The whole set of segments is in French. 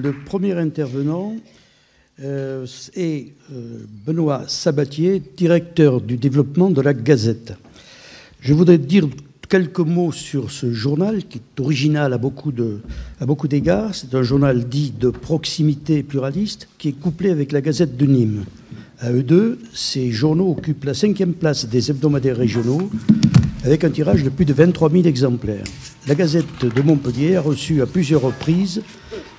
Le premier intervenant est Benoît Sabatier, directeur du développement de la Gazette. Je voudrais dire quelques mots sur ce journal qui est original à beaucoup d'égards. C'est un journal dit de proximité pluraliste qui est couplé avec la Gazette de Nîmes. À eux deux, ces journaux occupent la 5e place des hebdomadaires régionaux avec un tirage de plus de 23 000 exemplaires. La Gazette de Montpellier a reçu à plusieurs reprises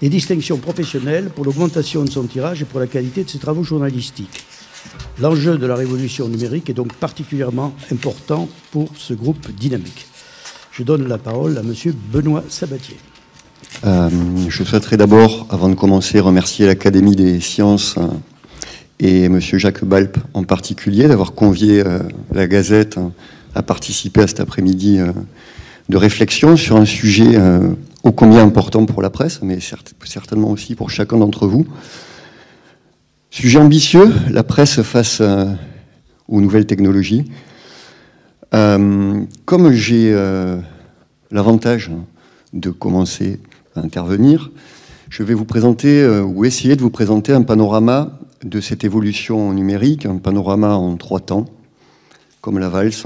des distinctions professionnelles pour l'augmentation de son tirage et pour la qualité de ses travaux journalistiques. L'enjeu de la révolution numérique est donc particulièrement important pour ce groupe dynamique. Je donne la parole à monsieur Benoît Sabatier. Je souhaiterais d'abord, avant de commencer, remercier l'Académie des sciences et monsieur Jacques Balp en particulier d'avoir convié la Gazette à participer à cet après-midi de réflexion sur un sujet ô combien important pour la presse, mais certainement aussi pour chacun d'entre vous. Sujet ambitieux, la presse face aux nouvelles technologies. Comme j'ai l'avantage de commencer à intervenir, je vais vous présenter ou essayer de vous présenter un panorama de cette évolution numérique, un panorama en 3 temps, comme la valse.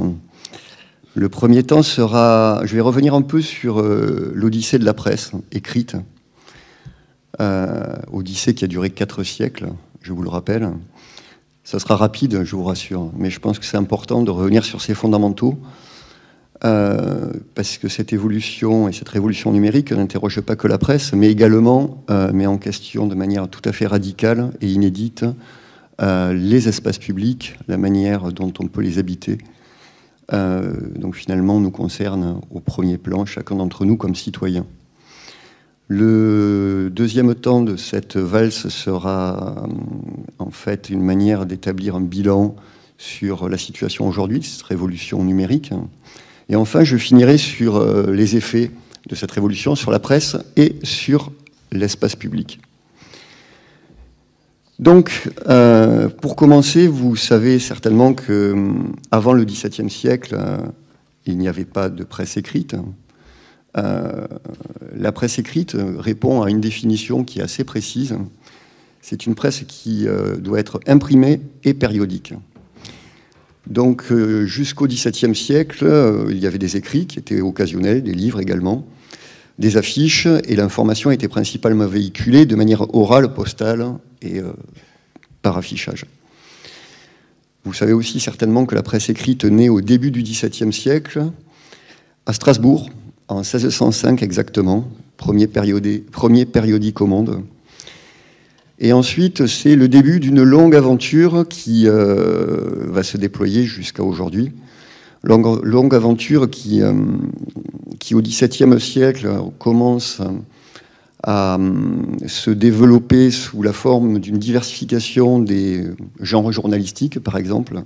Le premier temps sera... Je vais revenir un peu sur l'odyssée de la presse écrite, odyssée qui a duré 4 siècles, je vous le rappelle. Ça sera rapide, je vous rassure, mais je pense que c'est important de revenir sur ces fondamentaux, parce que cette évolution et cette révolution numérique n'interroge pas que la presse, mais également met en question de manière tout à fait radicale et inédite les espaces publics, la manière dont on peut les habiter. Donc finalement, nous concerne au premier plan chacun d'entre nous comme citoyens. Le deuxième temps de cette valse sera en fait une manière d'établir un bilan sur la situation aujourd'hui, de cette révolution numérique. Et enfin, je finirai sur les effets de cette révolution sur la presse et sur l'espace public. Donc, pour commencer, vous savez certainement qu'avant le XVIIe siècle, il n'y avait pas de presse écrite. La presse écrite répond à une définition qui est assez précise. C'est une presse qui doit être imprimée et périodique. Donc, jusqu'au XVIIe siècle, il y avait des écrits qui étaient occasionnels, des livres également, des affiches, et l'information était principalement véhiculée de manière orale, postale et par affichage. Vous savez aussi certainement que la presse écrite naît au début du XVIIe siècle, à Strasbourg, en 1605 exactement, premier périodique au monde. Et ensuite, c'est le début d'une longue aventure qui va se déployer jusqu'à aujourd'hui. Longue aventure qui au XVIIe siècle commence à se développer sous la forme d'une diversification des genres journalistiques, par exemple.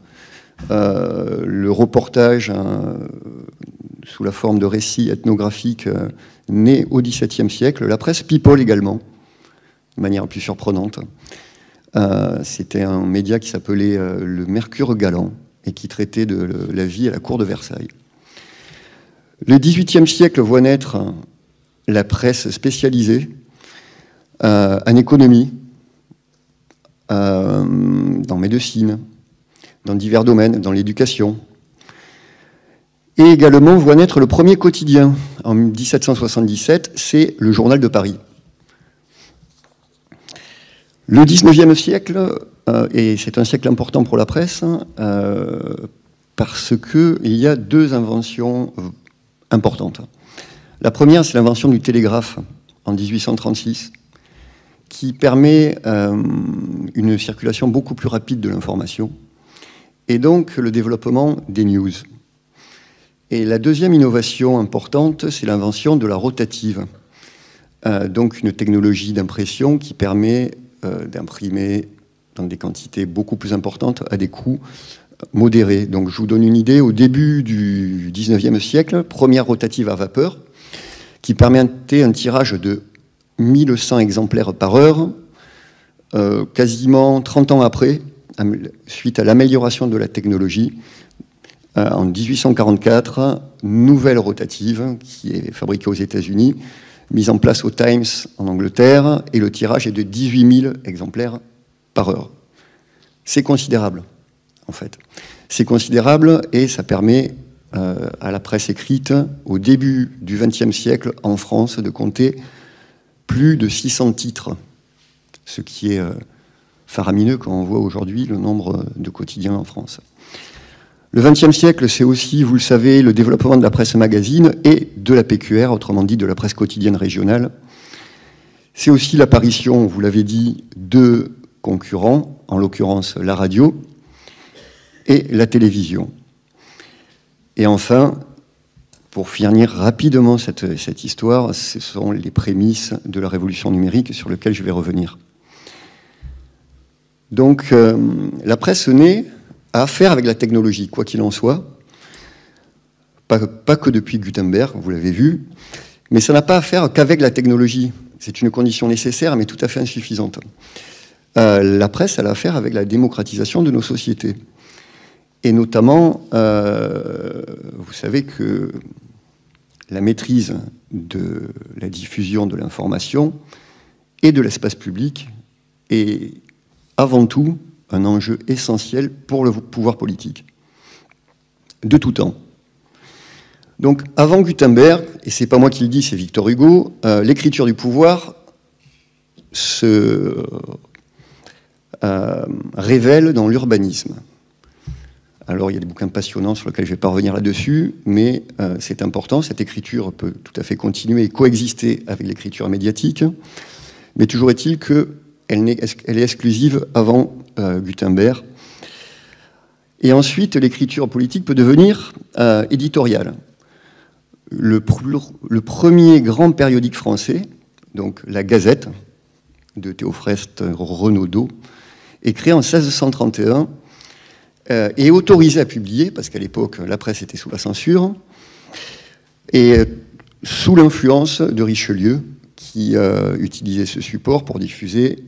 Le reportage sous la forme de récits ethnographiques né au XVIIe siècle. La presse people également, de manière plus surprenante. C'était un média qui s'appelait le Mercure Galant et qui traitait de la vie à la cour de Versailles. Le XVIIIe siècle voit naître la presse spécialisée en économie, dans médecine, dans divers domaines, dans l'éducation. Et également voit naître le premier quotidien. En 1777, c'est le Journal de Paris. Le XIXe siècle, et c'est un siècle important pour la presse, parce qu'il y a 2 inventions importantes. La première, c'est l'invention du télégraphe en 1836, qui permet une circulation beaucoup plus rapide de l'information, et donc le développement des news. Et la deuxième innovation importante, c'est l'invention de la rotative, donc une technologie d'impression qui permet d'imprimer dans des quantités beaucoup plus importantes à des coûts modérés. Donc je vous donne une idée, au début du 19e siècle, première rotative à vapeur, qui permettait un tirage de 1100 exemplaires par heure, quasiment 30 ans après, suite à l'amélioration de la technologie. En 1844, nouvelle rotative qui est fabriquée aux États-Unis, mise en place au Times en Angleterre, et le tirage est de 18 000 exemplaires par heure. C'est considérable, en fait. C'est considérable et ça permet à la presse écrite, au début du XXe siècle, en France, de compter plus de 600 titres, ce qui est faramineux quand on voit aujourd'hui le nombre de quotidiens en France. Le XXe siècle, c'est aussi, vous le savez, le développement de la presse magazine et de la PQR, autrement dit de la presse quotidienne régionale. C'est aussi l'apparition, vous l'avez dit, de concurrents, en l'occurrence la radio et la télévision. Et enfin, pour finir rapidement cette histoire, ce sont les prémices de la révolution numérique sur lesquelles je vais revenir. Donc, la presse naît à affaire avec la technologie, quoi qu'il en soit, pas que depuis Gutenberg, vous l'avez vu, mais ça n'a pas à faire qu'avec la technologie. C'est une condition nécessaire, mais tout à fait insuffisante. La presse, elle a à faire avec la démocratisation de nos sociétés. Et notamment, vous savez que la maîtrise de la diffusion de l'information et de l'espace public est avant tout un enjeu essentiel pour le pouvoir politique, de tout temps. Donc, avant Gutenberg, et c'est pas moi qui le dis, c'est Victor Hugo, l'écriture du pouvoir se révèle dans l'urbanisme. Alors, il y a des bouquins passionnants sur lesquels je ne vais pas revenir là-dessus, mais c'est important. Cette écriture peut tout à fait continuer et coexister avec l'écriture médiatique, mais toujours est-il qu'elle est exclusive avant Gutenberg. Et ensuite, l'écriture politique peut devenir éditoriale. Le premier grand périodique français, donc la Gazette de Théophraste Renaudot, est créé en 1631 et autorisé à publier, parce qu'à l'époque, la presse était sous la censure, et sous l'influence de Richelieu, qui utilisait ce support pour diffuser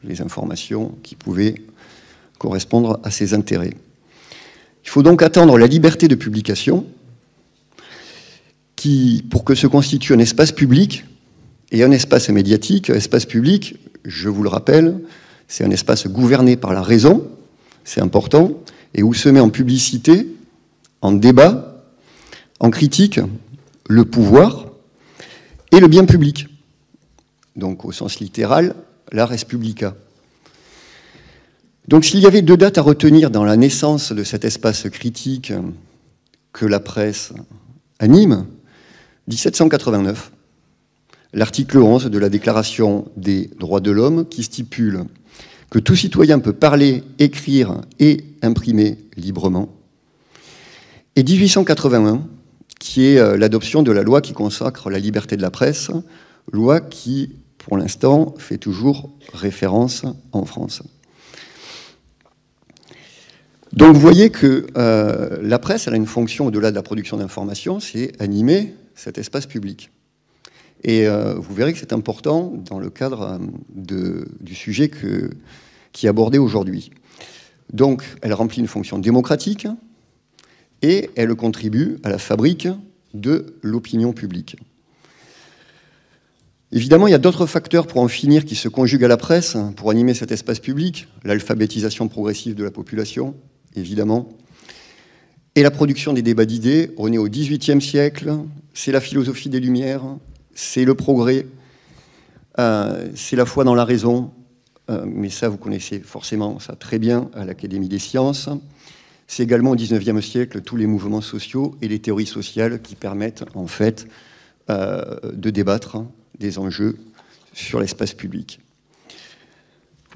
les informations qui pouvaient correspondre à ses intérêts. Il faut donc attendre la liberté de publication, pour que se constitue un espace public et un espace médiatique. Un espace public, je vous le rappelle, c'est un espace gouverné par la raison, c'est important, et où se met en publicité, en débat, en critique, le pouvoir et le bien public. Donc, au sens littéral, la res publica. Donc, s'il y avait deux dates à retenir dans la naissance de cet espace critique que la presse anime, 1789, l'article 11 de la Déclaration des droits de l'homme qui stipule que tout citoyen peut parler, écrire et imprimer librement, et 1881, qui est l'adoption de la loi qui consacre la liberté de la presse, loi qui, pour l'instant, fait toujours référence en France. Donc vous voyez que la presse, elle a une fonction au-delà de la production d'informations, c'est animer cet espace public. Et vous verrez que c'est important dans le cadre du sujet qui est abordé aujourd'hui. Donc elle remplit une fonction démocratique et elle contribue à la fabrique de l'opinion publique. Évidemment, il y a d'autres facteurs pour en finir qui se conjuguent à la presse pour animer cet espace public, l'alphabétisation progressive de la population, évidemment, et la production des débats d'idées. On est au XVIIIe siècle, c'est la philosophie des Lumières, c'est le progrès, c'est la foi dans la raison, mais ça vous connaissez forcément ça très bien à l'Académie des sciences. C'est également au XIXe siècle tous les mouvements sociaux et les théories sociales qui permettent en fait de débattre des enjeux sur l'espace public.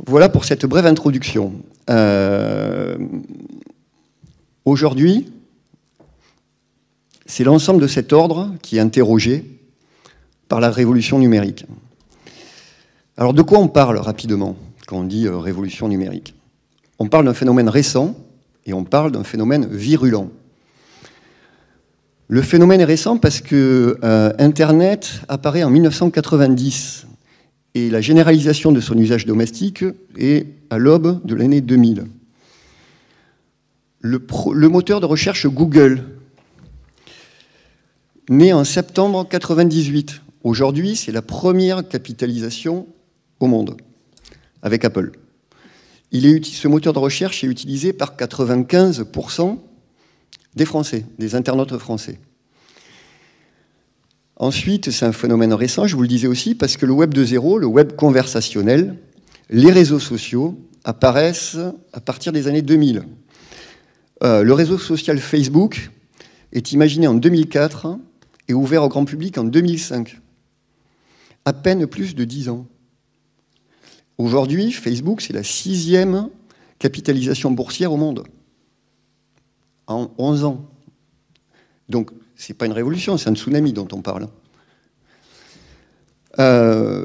Voilà pour cette brève introduction. Aujourd'hui, c'est l'ensemble de cet ordre qui est interrogé par la révolution numérique. Alors de quoi on parle rapidement quand on dit révolution numérique? On parle d'un phénomène récent et on parle d'un phénomène virulent. Le phénomène est récent parce que Internet apparaît en 1990 et la généralisation de son usage domestique est à l'aube de l'année 2000. Le moteur de recherche Google, né en septembre 1998, Aujourd'hui, c'est la première capitalisation au monde, avec Apple. Ce moteur de recherche est utilisé par 95% des Français, des internautes français. Ensuite, c'est un phénomène récent, je vous le disais aussi, parce que le web 2.0, le web conversationnel, les réseaux sociaux apparaissent à partir des années 2000. Le réseau social Facebook est imaginé en 2004 et ouvert au grand public en 2005. À peine plus de 10 ans. Aujourd'hui, Facebook, c'est la 6e capitalisation boursière au monde. En 11 ans. Donc, ce n'est pas une révolution, c'est un tsunami dont on parle.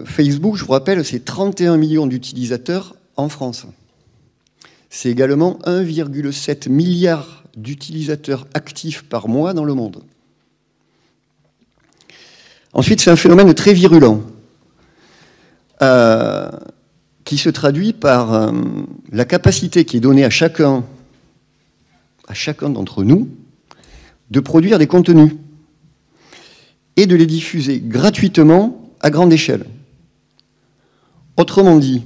Facebook, je vous rappelle, c'est 31 millions d'utilisateurs en France. C'est également 1,7 milliard d'utilisateurs actifs par mois dans le monde. Ensuite, c'est un phénomène très virulent qui se traduit par la capacité qui est donnée à chacun d'entre nous de produire des contenus et de les diffuser gratuitement à grande échelle. Autrement dit,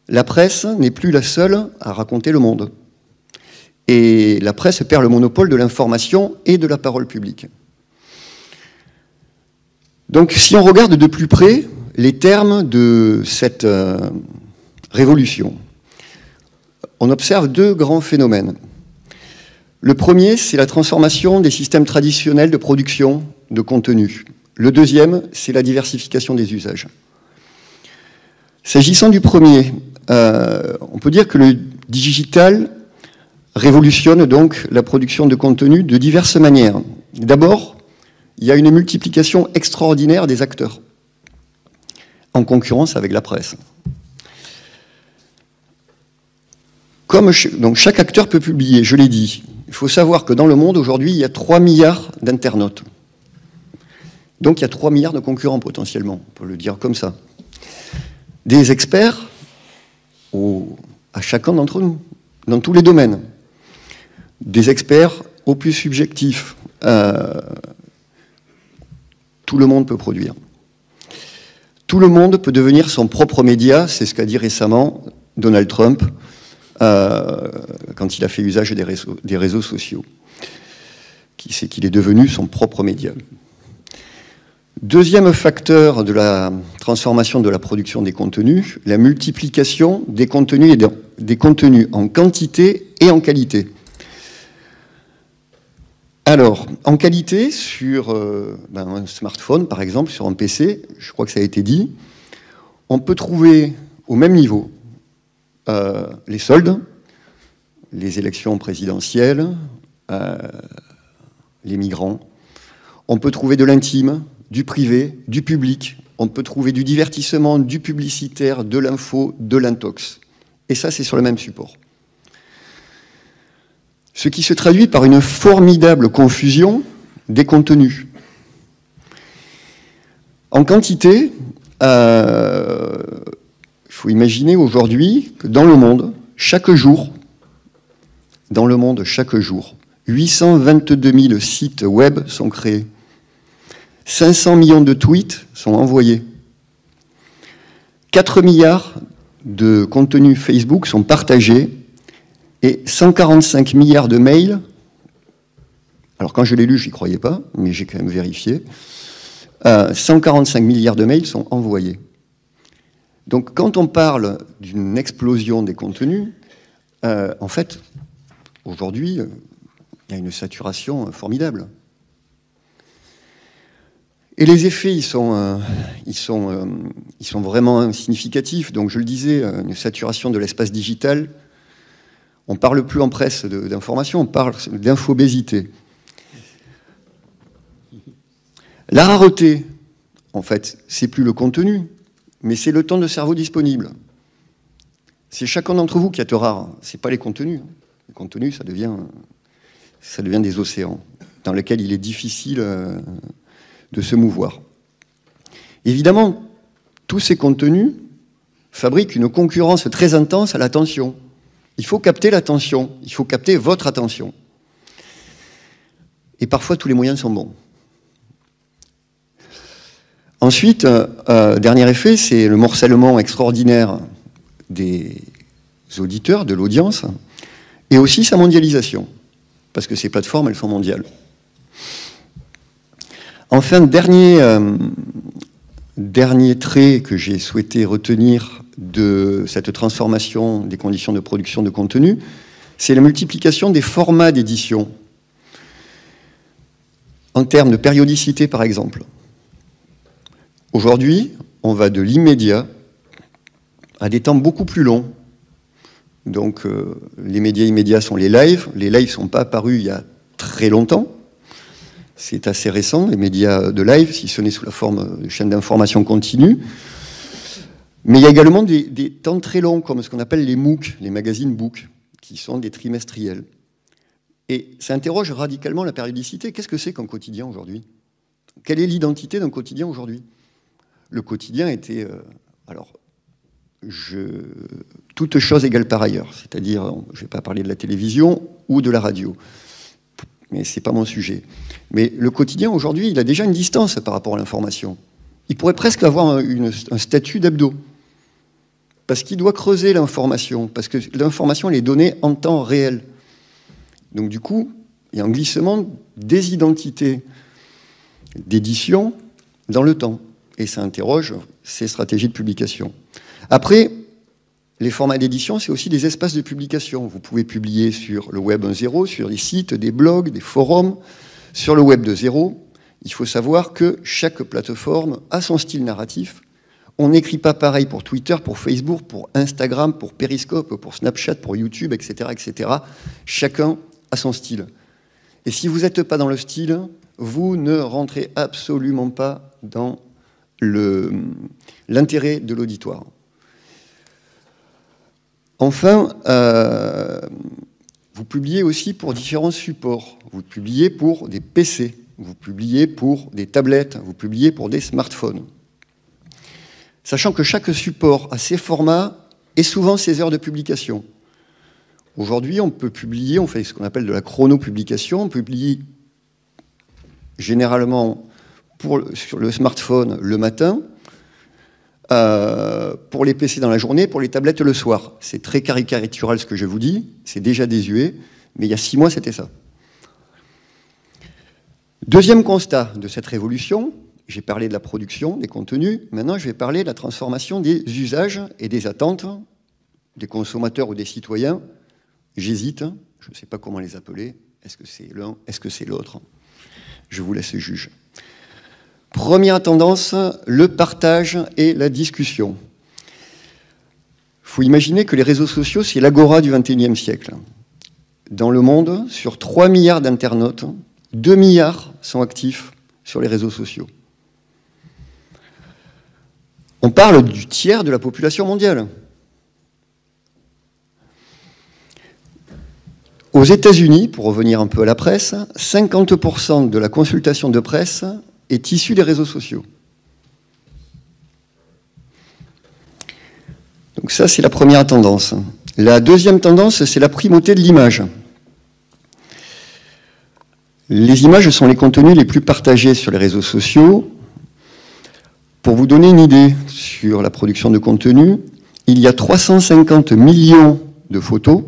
la presse n'est plus la seule à raconter le monde. Et la presse perd le monopole de l'information et de la parole publique. Donc, si on regarde de plus près les termes de cette révolution, on observe 2 grands phénomènes. Le premier, c'est la transformation des systèmes traditionnels de production de contenu. Le deuxième, c'est la diversification des usages. S'agissant du premier, on peut dire que le digital révolutionne donc la production de contenu de diverses manières. D'abord, il y a une multiplication extraordinaire des acteurs, en concurrence avec la presse. Donc chaque acteur peut publier, je l'ai dit. Il faut savoir que dans le monde, aujourd'hui, il y a 3 milliards d'internautes. Donc il y a 3 milliards de concurrents potentiellement, on peut le dire comme ça. Des experts à chacun d'entre nous, dans tous les domaines. Des experts au plus subjectif. Tout le monde peut produire. Tout le monde peut devenir son propre média, c'est ce qu'a dit récemment Donald Trump quand il a fait usage des réseaux sociaux. C'est qu'il est devenu son propre média. Deuxième facteur de la transformation de la production des contenus, la multiplication des contenus, des contenus en quantité et en qualité. Alors, en qualité, sur un smartphone, par exemple, sur un PC, je crois que ça a été dit, on peut trouver au même niveau les soldes, les élections présidentielles, les migrants. On peut trouver de l'intime, du privé, du public. On peut trouver du divertissement, du publicitaire, de l'info, de l'intox. Et ça, c'est sur le même support. Ce qui se traduit par une formidable confusion des contenus. En quantité, il faut imaginer aujourd'hui que dans le monde, chaque jour, 822 000 sites web sont créés. 500 millions de tweets sont envoyés. 4 milliards de contenus Facebook sont partagés et 145 milliards de mails. Alors quand je l'ai lu, j'y croyais pas, mais j'ai quand même vérifié. 145 milliards de mails sont envoyés. Donc quand on parle d'une explosion des contenus, en fait, aujourd'hui, il y a une saturation formidable. Et les effets, ils sont vraiment significatifs. Donc je le disais, une saturation de l'espace digital. On ne parle plus en presse d'information, on parle d'infobésité. La rareté, en fait, c'est plus le contenu, mais c'est le temps de cerveau disponible. C'est chacun d'entre vous qui est rare, c'est pas les contenus. Les contenus, ça devient des océans dans lesquels il est difficile de se mouvoir. Évidemment, tous ces contenus fabriquent une concurrence très intense à l'attention. Il faut capter l'attention, il faut capter votre attention. Et parfois, tous les moyens sont bons. Ensuite, dernier effet, c'est le morcellement extraordinaire des auditeurs, de l'audience, et aussi sa mondialisation, parce que ces plateformes, elles sont mondiales. Enfin, dernier trait que j'ai souhaité retenir de cette transformation des conditions de production de contenu, c'est la multiplication des formats d'édition. En termes de périodicité, par exemple. Aujourd'hui, on va de l'immédiat à des temps beaucoup plus longs. Donc, les médias immédiats sont les lives. Les lives ne sont pas apparus il y a très longtemps. C'est assez récent, les médias de live, si ce n'est sous la forme de chaînes d'information continue. Mais il y a également des temps très longs, comme ce qu'on appelle les MOOC, les magazines book, qui sont des trimestriels. Et ça interroge radicalement la périodicité. Qu'est-ce que c'est qu'un quotidien aujourd'hui? Quelle est l'identité d'un quotidien aujourd'hui? Le quotidien était... toute chose égale par ailleurs. C'est-à-dire, je ne vais pas parler de la télévision ou de la radio. Mais ce n'est pas mon sujet. Mais le quotidien, aujourd'hui, il a déjà une distance par rapport à l'information. Il pourrait presque avoir un statut d'hebdo. Parce qu'il doit creuser l'information. Parce que l'information, elle est donnée en temps réel. Donc du coup, il y a un glissement des identités d'édition dans le temps. Et ça interroge ces stratégies de publication. Après, les formats d'édition, c'est aussi des espaces de publication. Vous pouvez publier sur le web 1.0, sur des sites, des blogs, des forums. Sur le web 2.0, il faut savoir que chaque plateforme a son style narratif. On n'écrit pas pareil pour Twitter, pour Facebook, pour Instagram, pour Periscope, pour Snapchat, pour YouTube, etc., etc. Chacun a son style. Et si vous n'êtes pas dans le style, vous ne rentrez absolument pas dans l'intérêt de l'auditoire. Enfin, vous publiez aussi pour différents supports. Vous publiez pour des PC, vous publiez pour des tablettes, vous publiez pour des smartphones. Sachant que chaque support a ses formats et souvent ses heures de publication. Aujourd'hui, on peut publier, on fait ce qu'on appelle de la chrono-publication, on publie généralement sur le smartphone le matin, pour les PC dans la journée, pour les tablettes le soir. C'est très caricatural ce que je vous dis, c'est déjà désuet, mais il y a 6 mois, c'était ça. Deuxième constat de cette révolution, j'ai parlé de la production, des contenus, maintenant je vais parler de la transformation des usages et des attentes des consommateurs ou des citoyens. J'hésite, je ne sais pas comment les appeler, est-ce que c'est l'un, est-ce que c'est l'autre? Je vous laisse juger. Première tendance, le partage et la discussion. Il faut imaginer que les réseaux sociaux, c'est l'agora du XXIe siècle. Dans le monde, sur 3 milliards d'internautes, 2 milliards sont actifs sur les réseaux sociaux. On parle du tiers de la population mondiale. Aux États-Unis, pour revenir un peu à la presse, 50% de la consultation de presse est issue des réseaux sociaux. Donc ça, c'est la première tendance. La deuxième tendance, c'est la primauté de l'image. Les images sont les contenus les plus partagés sur les réseaux sociaux. Pour vous donner une idée sur la production de contenu, il y a 350 millions de photos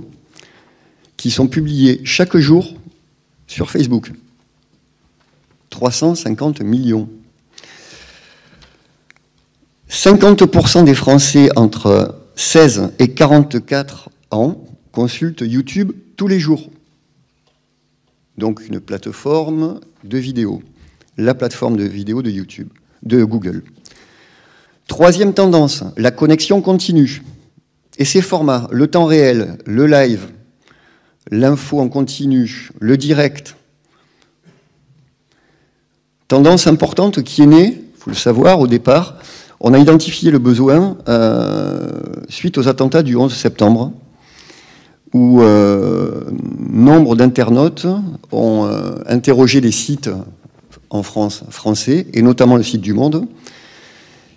qui sont publiées chaque jour sur Facebook. 350 millions. 50% des Français entre 16 et 44 ans consultent YouTube tous les jours. Donc une plateforme de vidéo. La plateforme de vidéo de YouTube, de Google. Troisième tendance, la connexion continue. Et ces formats, le temps réel, le live, l'info en continu, le direct. Tendance importante qui est née, il faut le savoir, au départ. On a identifié le besoin suite aux attentats du 11 septembre, où nombre d'internautes ont interrogé les sites en France, français, et notamment le site du Monde,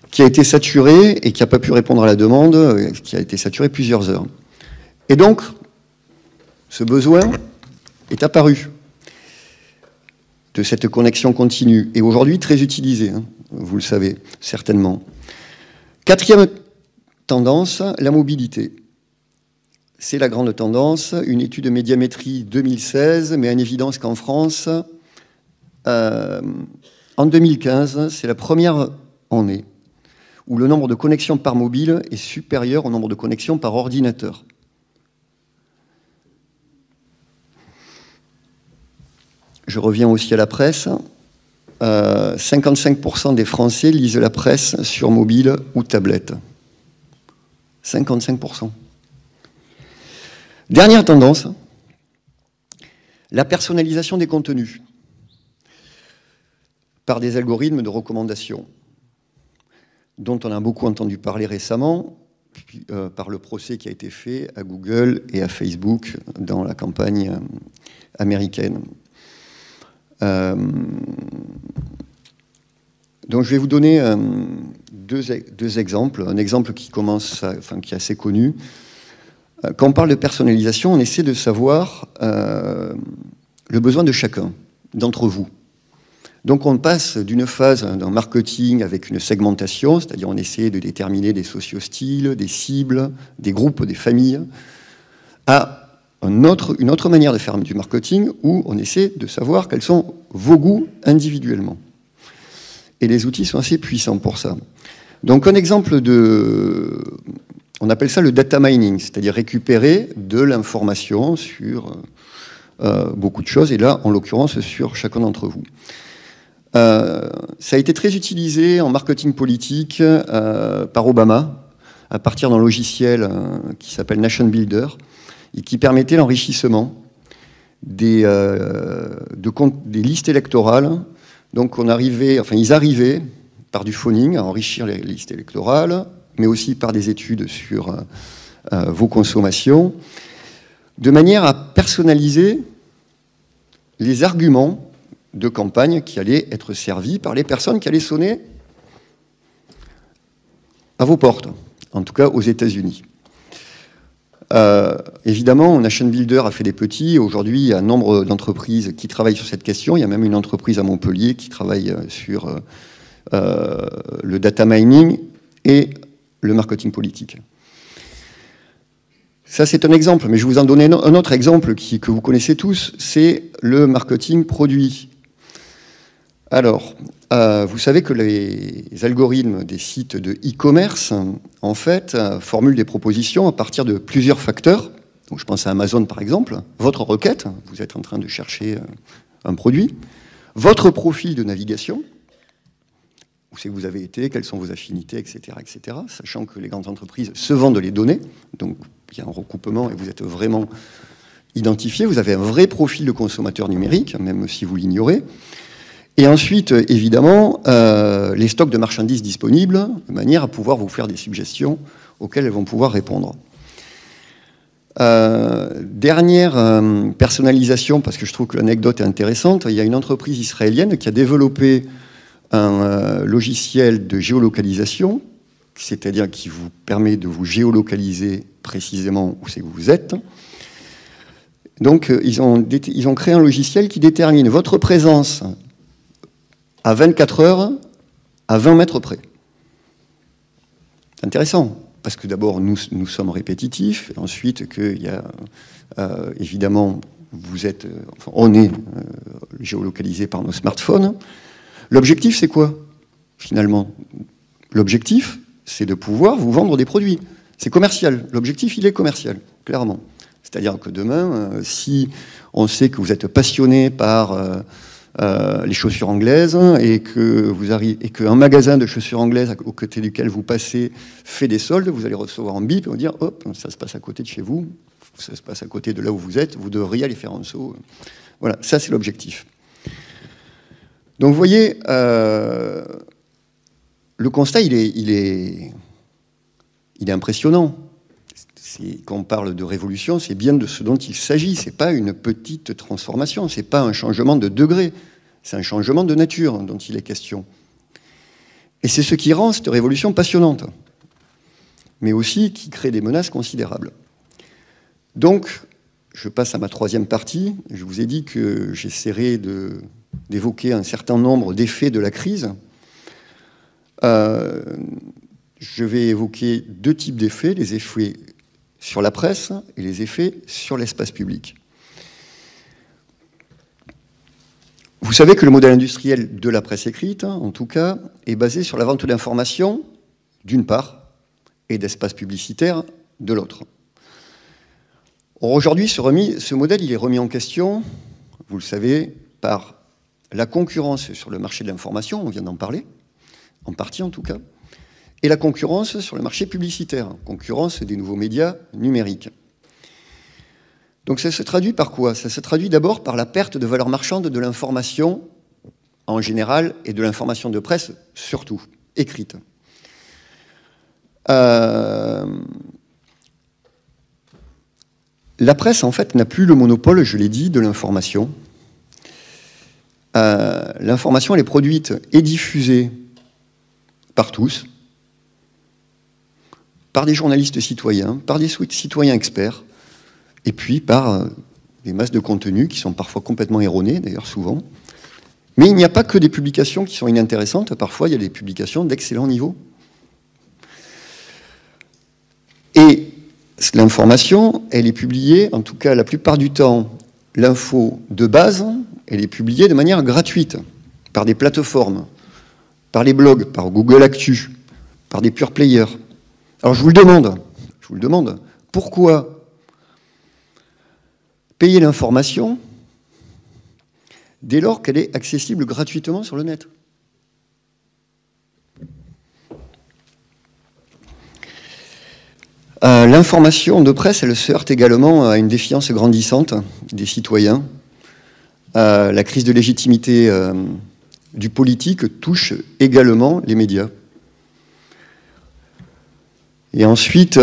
qui a été saturé et qui n'a pas pu répondre à la demande, qui a été saturé plusieurs heures. Et donc, ce besoin est apparu. de cette connexion continue, et aujourd'hui très utilisée, hein, vous le savez certainement. Quatrième tendance, la mobilité. C'est la grande tendance. Une étude de Médiamétrie 2016 met en évidence qu'en France, en 2015, c'est la première année où le nombre de connexions par mobile est supérieur au nombre de connexions par ordinateur. Je reviens aussi à la presse. 55% des Français lisent la presse sur mobile ou tablette. 55%. Dernière tendance, la personnalisation des contenus par des algorithmes de recommandation, dont on a beaucoup entendu parler récemment, par le procès qui a été fait à Google et à Facebook dans la campagne américaine. Donc je vais vous donner deux exemples. Un exemple qui qui est assez connu. Quand on parle de personnalisation, on essaie de savoir le besoin de chacun d'entre vous. Donc on passe d'une phase d'un marketing avec une segmentation, c'est-à-dire on essaie de déterminer des socio-styles, des cibles, des groupes, des familles, à une autre manière de faire du marketing où on essaie de savoir quels sont vos goûts individuellement. Et les outils sont assez puissants pour ça. Donc un exemple on appelle ça le data mining, c'est-à-dire récupérer de l'information sur beaucoup de choses, et là, en l'occurrence, sur chacun d'entre vous. Ça a été très utilisé en marketing politique par Obama, à partir d'un logiciel qui s'appelle Nation Builder, et qui permettait l'enrichissement des listes électorales. Donc ils arrivaient par du phoning à enrichir les listes électorales, mais aussi par des études sur vos consommations, de manière à personnaliser les arguments de campagne qui allaient être servis par les personnes qui allaient sonner à vos portes, en tout cas aux États-Unis. Évidemment, Nation Builder a fait des petits. Aujourd'hui, il y a un nombre d'entreprises qui travaillent sur cette question. Il y a même une entreprise à Montpellier qui travaille sur le data mining et le marketing politique. Ça, c'est un exemple, mais je vais vous en donner un autre exemple que vous connaissez tous, c'est le marketing produit. Alors, vous savez que les algorithmes des sites de e-commerce, en fait, formulent des propositions à partir de plusieurs facteurs. Donc, je pense à Amazon, par exemple. Votre requête, vous êtes en train de chercher un produit. Votre profil de navigation, où c'est que vous avez été, quelles sont vos affinités, etc., etc., sachant que les grandes entreprises se vendent les données, donc il y a un recoupement et vous êtes vraiment identifié, vous avez un vrai profil de consommateur numérique, même si vous l'ignorez. Et ensuite, évidemment, les stocks de marchandises disponibles, de manière à pouvoir vous faire des suggestions auxquelles elles vont pouvoir répondre. Dernière personnalisation, parce que je trouve que l'anecdote est intéressante, il y a une entreprise israélienne qui a développé un logiciel de géolocalisation, c'est-à-dire qui vous permet de vous géolocaliser précisément où c'est que vous êtes. Donc, ils ont créé un logiciel qui détermine votre présence à 24 heures, à 20 mètres près. C'est intéressant, parce que d'abord, nous sommes répétitifs, et ensuite, qu'il y a, évidemment, on est géolocalisé par nos smartphones. L'objectif, c'est quoi, finalement? L'objectif, c'est de pouvoir vous vendre des produits. C'est commercial. L'objectif, il est commercial, clairement. C'est-à-dire que demain, si on sait que vous êtes passionné par les chaussures anglaises et qu'un magasin de chaussures anglaises aux côtés duquel vous passez fait des soldes, vous allez recevoir un bip et vous dire « Hop, ça se passe à côté de chez vous, ça se passe à côté de là où vous êtes, vous devriez aller faire un saut. » Voilà, ça c'est l'objectif. Donc vous voyez, le constat, il est impressionnant. Quand on parle de révolution, c'est bien de ce dont il s'agit. Ce n'est pas une petite transformation, ce n'est pas un changement de degré, c'est un changement de nature dont il est question. Et c'est ce qui rend cette révolution passionnante, mais aussi qui crée des menaces considérables. Donc, je passe à ma troisième partie. Je vous ai dit que j'essaierai de d'évoquer un certain nombre d'effets de la crise. Je vais évoquer deux types d'effets, les effets sur la presse et les effets sur l'espace public. Vous savez que le modèle industriel de la presse écrite, en tout cas, est basé sur la vente d'informations, d'une part, et d'espace publicitaire, de l'autre. Aujourd'hui, ce modèle il est remis en question, vous le savez, par la concurrence sur le marché de l'information, on vient d'en parler, en partie en tout cas, et la concurrence sur le marché publicitaire, concurrence des nouveaux médias numériques. Donc ça se traduit par quoi? Ça se traduit d'abord par la perte de valeur marchande de l'information en général et de l'information de presse surtout, écrite. La presse, en fait, n'a plus le monopole, je l'ai dit, de l'information. L'information, elle est produite et diffusée par tous, par des journalistes citoyens, par des citoyens experts, et puis par des masses de contenus qui sont parfois complètement erronées, d'ailleurs souvent. Mais il n'y a pas que des publications qui sont inintéressantes, parfois il y a des publications d'excellent niveau. Et l'information, elle est publiée, en tout cas la plupart du temps, l'info de base, elle est publiée de manière gratuite, par des plateformes, par les blogs, par Google Actu, par des pure players. Alors je vous le demande, pourquoi payer l'information dès lors qu'elle est accessible gratuitement sur le net? L'information de presse, elle se heurte également à une défiance grandissante des citoyens. La crise de légitimité du politique touche également les médias. Et ensuite,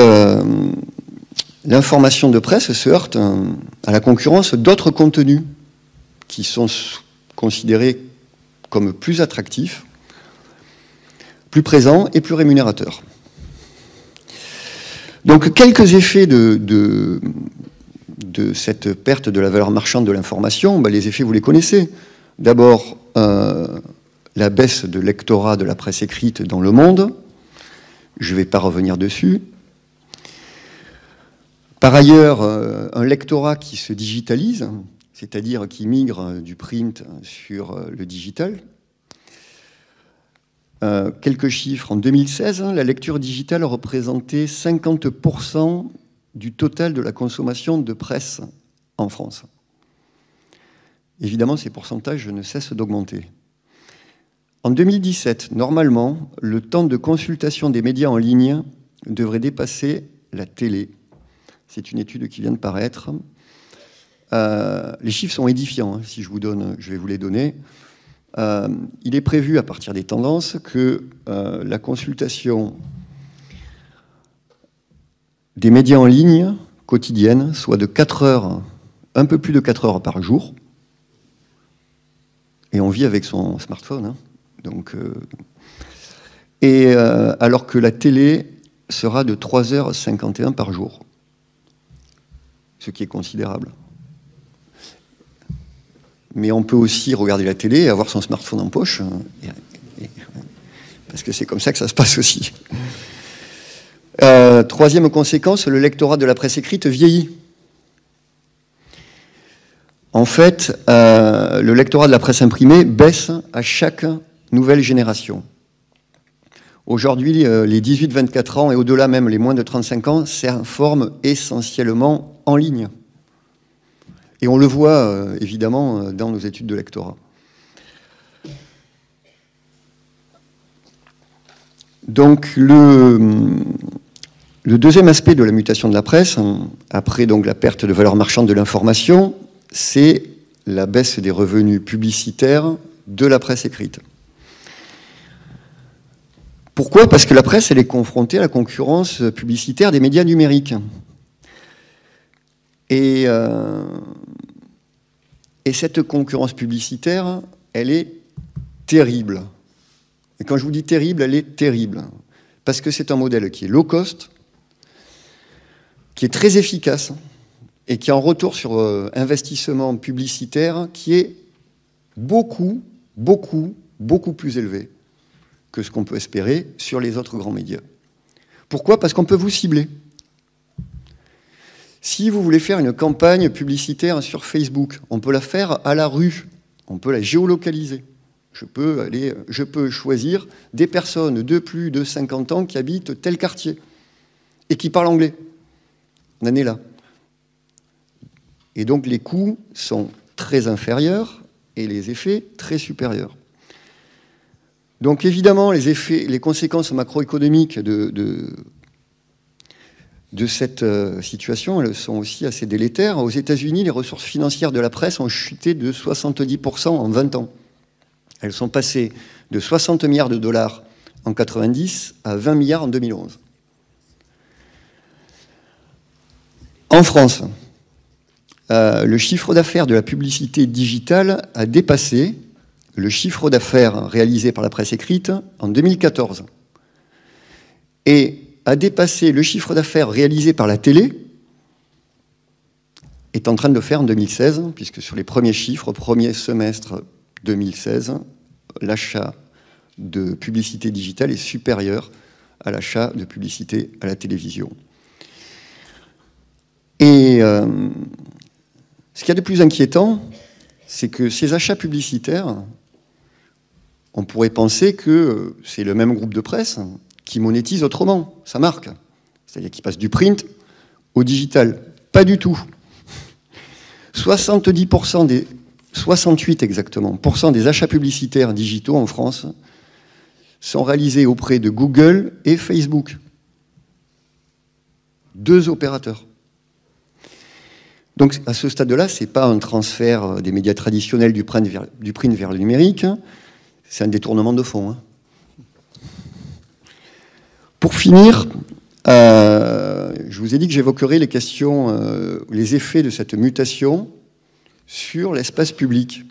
l'information de presse se heurte à la concurrence d'autres contenus qui sont considérés comme plus attractifs, plus présents et plus rémunérateurs. Donc, quelques effets de cette perte de la valeur marchande de l'information, les effets, vous les connaissez. D'abord, la baisse de lectorat de la presse écrite dans le monde. Je ne vais pas revenir dessus. Par ailleurs, un lectorat qui se digitalise, c'est-à-dire qui migre du print sur le digital. Quelques chiffres. En 2016, la lecture digitale représentait 50% du total de la consommation de presse en France. Évidemment, ces pourcentages ne cessent d'augmenter. En 2017, normalement, le temps de consultation des médias en ligne devrait dépasser la télé. C'est une étude qui vient de paraître. Les chiffres sont édifiants, hein, si je vais vous les donner. Il est prévu, à partir des tendances, que la consultation des médias en ligne quotidienne soit de 4 heures, un peu plus de 4 heures par jour. Et on vit avec son smartphone. Hein. Donc, alors que la télé sera de 3h51 par jour. Ce qui est considérable. Mais on peut aussi regarder la télé et avoir son smartphone en poche, parce que c'est comme ça que ça se passe aussi. Troisième conséquence, le lectorat de la presse écrite vieillit. En fait, le lectorat de la presse imprimée baisse à chaque nouvelle génération. Aujourd'hui, les 18-24 ans et au-delà même les moins de 35 ans s'informent essentiellement en ligne. Et on le voit évidemment dans nos études de lectorat. Donc le deuxième aspect de la mutation de la presse, après donc la perte de valeur marchande de l'information, c'est la baisse des revenus publicitaires de la presse écrite. Pourquoi? Parce que la presse, elle est confrontée à la concurrence publicitaire des médias numériques. Et cette concurrence publicitaire, elle est terrible. Et quand je vous dis terrible, elle est terrible. Parce que c'est un modèle qui est low cost, qui est très efficace, et qui a un retour sur investissement publicitaire qui est beaucoup, beaucoup, beaucoup plus élevé que ce qu'on peut espérer sur les autres grands médias. Pourquoi? Parce qu'on peut vous cibler. Si vous voulez faire une campagne publicitaire sur Facebook, on peut la faire à la rue, on peut la géolocaliser. Je peux choisir des personnes de plus de 50 ans qui habitent tel quartier et qui parlent anglais. On en est là. Et donc les coûts sont très inférieurs et les effets très supérieurs. Donc évidemment, les conséquences macroéconomiques de cette situation, elles sont aussi assez délétères. Aux États-Unis, les ressources financières de la presse ont chuté de 70% en 20 ans. Elles sont passées de 60 milliards de dollars en 90 à 20 milliards en 2011. En France, le chiffre d'affaires de la publicité digitale a dépassé le chiffre d'affaires réalisé par la presse écrite en 2014 et a dépassé le chiffre d'affaires réalisé par la télé, est en train de le faire en 2016, puisque sur les premiers chiffres, premier semestre 2016, l'achat de publicité digitale est supérieur à l'achat de publicité à la télévision. Et ce qu'il y a de plus inquiétant, c'est que ces achats publicitaires, on pourrait penser que c'est le même groupe de presse qui monétise autrement sa marque. C'est-à-dire qu'il passe du print au digital. Pas du tout. 68 exactement, des achats publicitaires digitaux en France sont réalisés auprès de Google et Facebook. 2 opérateurs. Donc à ce stade-là, ce n'est pas un transfert des médias traditionnels du print vers le numérique, c'est un détournement de fonds. Pour finir, je vous ai dit que j'évoquerai les questions, les effets de cette mutation sur l'espace public.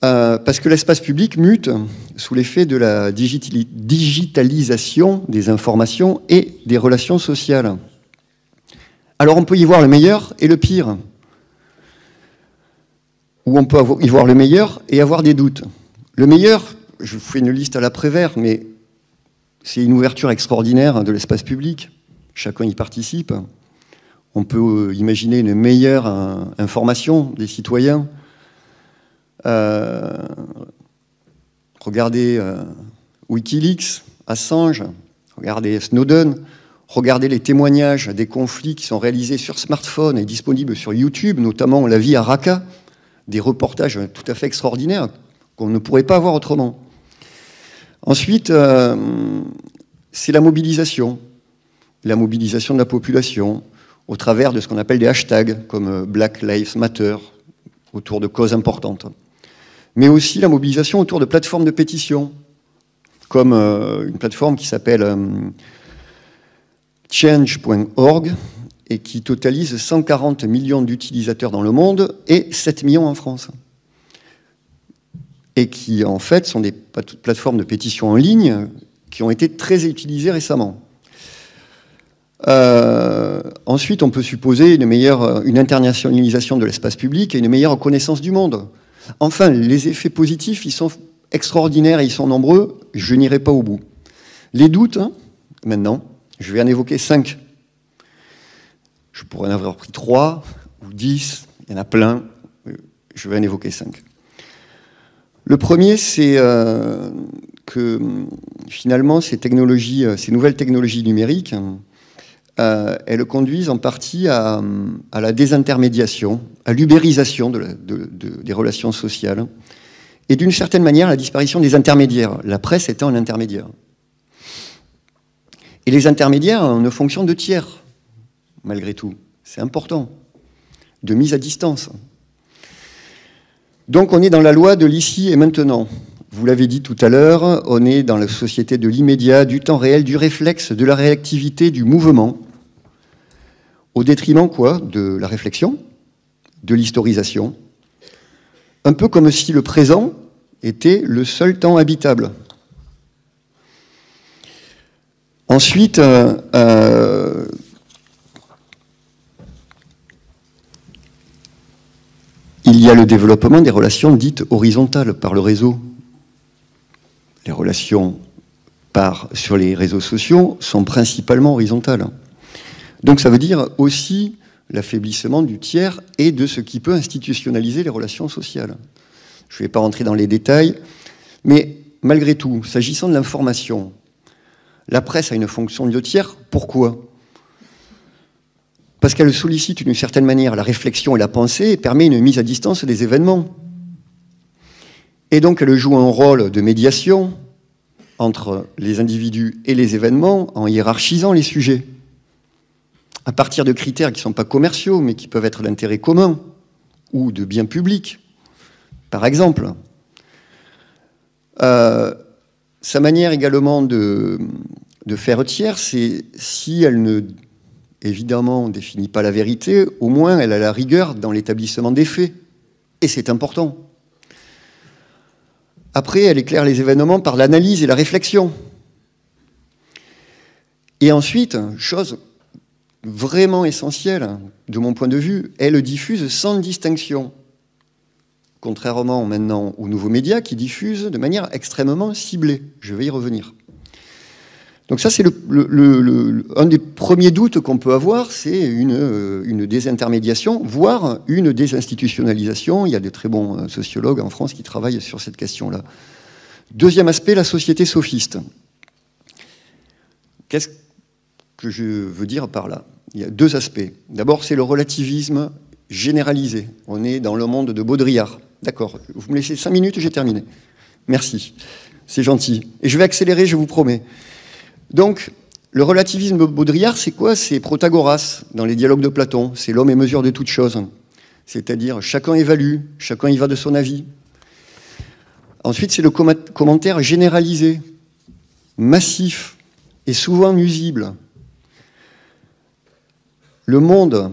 Parce que l'espace public mute sous l'effet de la digitalisation des informations et des relations sociales. Alors on peut y voir le meilleur et le pire. Ou on peut y voir le meilleur et avoir des doutes. Le meilleur, je vous fais une liste à l'après-vert, mais c'est une ouverture extraordinaire de l'espace public. Chacun y participe. On peut imaginer une meilleure information des citoyens. Regardez Wikileaks, Assange, regardez Snowden, regardez les témoignages des conflits qui sont réalisés sur smartphone et disponibles sur YouTube, notamment la vie à Raqqa, des reportages tout à fait extraordinaires qu'on ne pourrait pas avoir autrement. Ensuite, c'est la mobilisation de la population au travers de ce qu'on appelle des hashtags comme Black Lives Matter, autour de causes importantes. Mais aussi la mobilisation autour de plateformes de pétition, comme une plateforme qui s'appelle change.org et qui totalise 140 millions d'utilisateurs dans le monde et 7 millions en France. Et qui, en fait, sont des plateformes de pétition en ligne qui ont été très utilisées récemment. Ensuite, on peut supposer une internationalisation de l'espace public et une meilleure connaissance du monde. Enfin, les effets positifs, ils sont extraordinaires et ils sont nombreux, je n'irai pas au bout. Les doutes, maintenant, je vais en évoquer 5. Je pourrais en avoir pris 3 ou 10, il y en a plein, je vais en évoquer 5. Le premier, c'est que finalement, ces nouvelles technologies numériques, elles conduisent en partie à la désintermédiation, à l'ubérisation des relations sociales, et d'une certaine manière, à la disparition des intermédiaires, la presse étant un intermédiaire. Et les intermédiaires ont une fonction de tiers, malgré tout. C'est important, de mise à distance. Donc on est dans la loi de l'ici et maintenant. Vous l'avez dit tout à l'heure, on est dans la société de l'immédiat, du temps réel, du réflexe, de la réactivité, du mouvement, au détriment quoi? De la réflexion, de l'historisation. Un peu comme si le présent était le seul temps habitable. Ensuite, il y a le développement des relations dites horizontales par le réseau. Les relations sur les réseaux sociaux sont principalement horizontales. Donc ça veut dire aussi l'affaiblissement du tiers et de ce qui peut institutionnaliser les relations sociales. Je ne vais pas rentrer dans les détails, mais malgré tout, s'agissant de l'information, la presse a une fonction de tiers. Pourquoi ? Parce qu'elle sollicite d'une certaine manière la réflexion et la pensée et permet une mise à distance des événements. Et donc elle joue un rôle de médiation entre les individus et les événements en hiérarchisant les sujets, à partir de critères qui ne sont pas commerciaux, mais qui peuvent être d'intérêt commun ou de bien public. Par exemple, sa manière également de faire tiers, c'est si elle ne, évidemment, définit pas la vérité, au moins elle a la rigueur dans l'établissement des faits. Et c'est important. Après, elle éclaire les événements par l'analyse et la réflexion. Et ensuite, chose vraiment essentielle, de mon point de vue, elle diffuse sans distinction. Contrairement maintenant aux nouveaux médias qui diffusent de manière extrêmement ciblée. Je vais y revenir. Donc ça, c'est un des premiers doutes qu'on peut avoir, c'est une désintermédiation, voire une désinstitutionnalisation. Il y a de très bons sociologues en France qui travaillent sur cette question-là. Deuxième aspect, la société sophiste. Qu'est-ce que je veux dire par là? Il y a deux aspects. D'abord, c'est le relativisme généralisé. On est dans le monde de Baudrillard. D'accord, vous me laissez 5 minutes, j'ai terminé. Merci, c'est gentil. Et je vais accélérer, je vous promets. Donc, le relativisme de Baudrillard, c'est quoi? C'est Protagoras, dans les dialogues de Platon. C'est l'homme est mesure de toutes choses. C'est-à-dire, chacun évalue, chacun y va de son avis. Ensuite, c'est le commentaire généralisé, massif et souvent nuisible. Le Monde,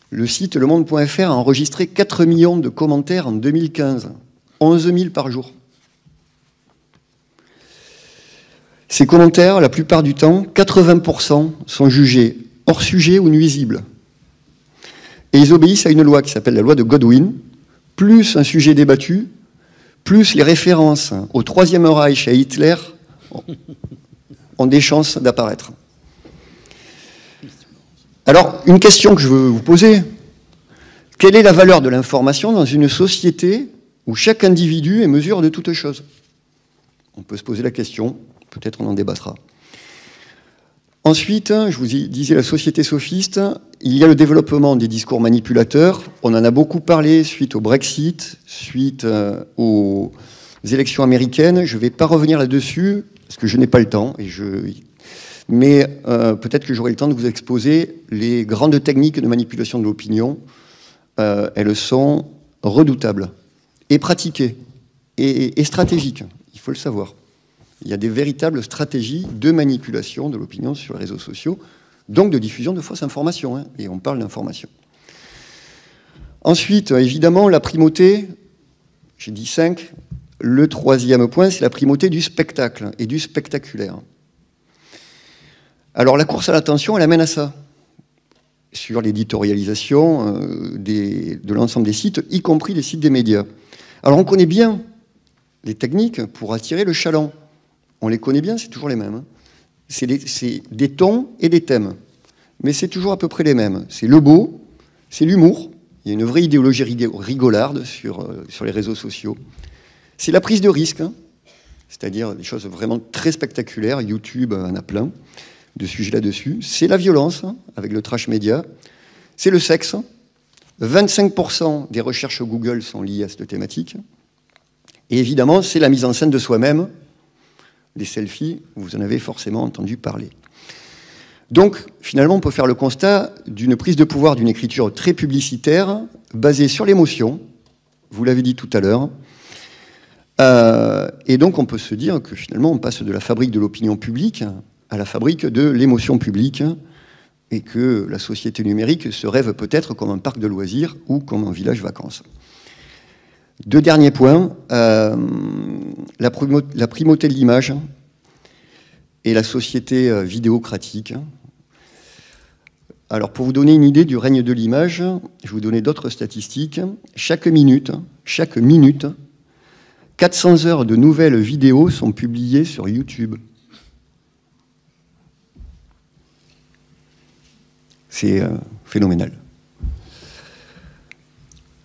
le site lemonde.fr a enregistré 4 millions de commentaires en 2015, 11 000 par jour. Ces commentaires, la plupart du temps, 80% sont jugés hors sujet ou nuisibles. Et ils obéissent à une loi qui s'appelle la loi de Godwin. Plus un sujet débattu, plus les références au Troisième Reich et à Hitler ont des chances d'apparaître. Alors, une question que je veux vous poser. Quelle est la valeur de l'information dans une société où chaque individu est mesure de toutes choses? On peut se poser la question. Peut-être on en débattra. Ensuite, je vous disais la société sophiste, il y a le développement des discours manipulateurs. On en a beaucoup parlé suite au Brexit, suite aux élections américaines. Je ne vais pas revenir là-dessus, parce que je n'ai pas le temps. Mais peut-être que j'aurai le temps de vous exposer les grandes techniques de manipulation de l'opinion. Elles sont redoutables, et pratiquées, et stratégiques, il faut le savoir. Il y a des véritables stratégies de manipulation de l'opinion sur les réseaux sociaux, donc de diffusion de fausses informations, hein, et on parle d'information. Ensuite, évidemment, la primauté, j'ai dit 5, le troisième point, c'est la primauté du spectacle et du spectaculaire. Alors la course à l'attention, elle amène à ça, sur l'éditorialisation de l'ensemble des sites, y compris les sites des médias. Alors on connaît bien les techniques pour attirer le chaland. On les connaît bien, c'est toujours les mêmes. C'est des tons et des thèmes. Mais c'est toujours à peu près les mêmes. C'est le beau, c'est l'humour. Il y a une vraie idéologie rigolarde sur les réseaux sociaux. C'est la prise de risque, hein, c'est-à-dire des choses vraiment très spectaculaires. YouTube en a plein de sujets là-dessus. C'est la violence, hein, avec le trash média. C'est le sexe. 25% des recherches Google sont liées à cette thématique. Et évidemment, c'est la mise en scène de soi-même. Les selfies, vous en avez forcément entendu parler. Donc, finalement, on peut faire le constat d'une prise de pouvoir d'une écriture très publicitaire, basée sur l'émotion, vous l'avez dit tout à l'heure, et donc on peut se dire que finalement, on passe de la fabrique de l'opinion publique à la fabrique de l'émotion publique, et que la société numérique se rêve peut-être comme un parc de loisirs ou comme un village vacances. Deux derniers points, la primauté de l'image et la société vidéocratique. Alors, pour vous donner une idée du règne de l'image, je vais vous donner d'autres statistiques. Chaque minute, 400 heures de nouvelles vidéos sont publiées sur YouTube. C'est phénoménal.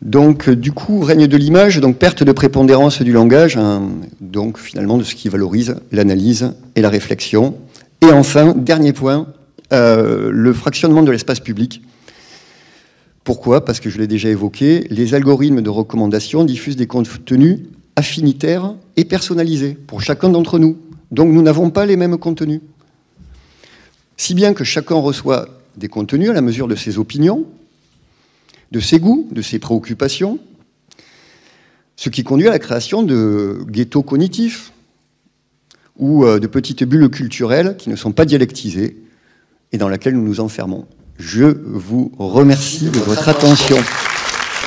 Donc, du coup, règne de l'image, donc perte de prépondérance du langage, hein, donc finalement de ce qui valorise l'analyse et la réflexion. Et enfin, dernier point, le fractionnement de l'espace public. Pourquoi? Parce que je l'ai déjà évoqué, les algorithmes de recommandation diffusent des contenus affinitaires et personnalisés pour chacun d'entre nous. Donc nous n'avons pas les mêmes contenus. Si bien que chacun reçoit des contenus à la mesure de ses opinions, de ses goûts, de ses préoccupations, ce qui conduit à la création de ghettos cognitifs ou de petites bulles culturelles qui ne sont pas dialectisées et dans lesquelles nous nous enfermons. Je vous remercie de votre attention.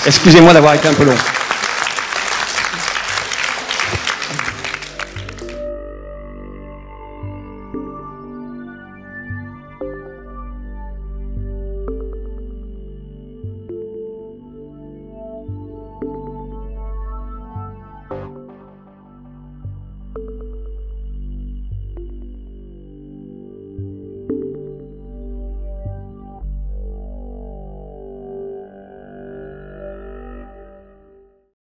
Excusez-moi d'avoir été un peu long.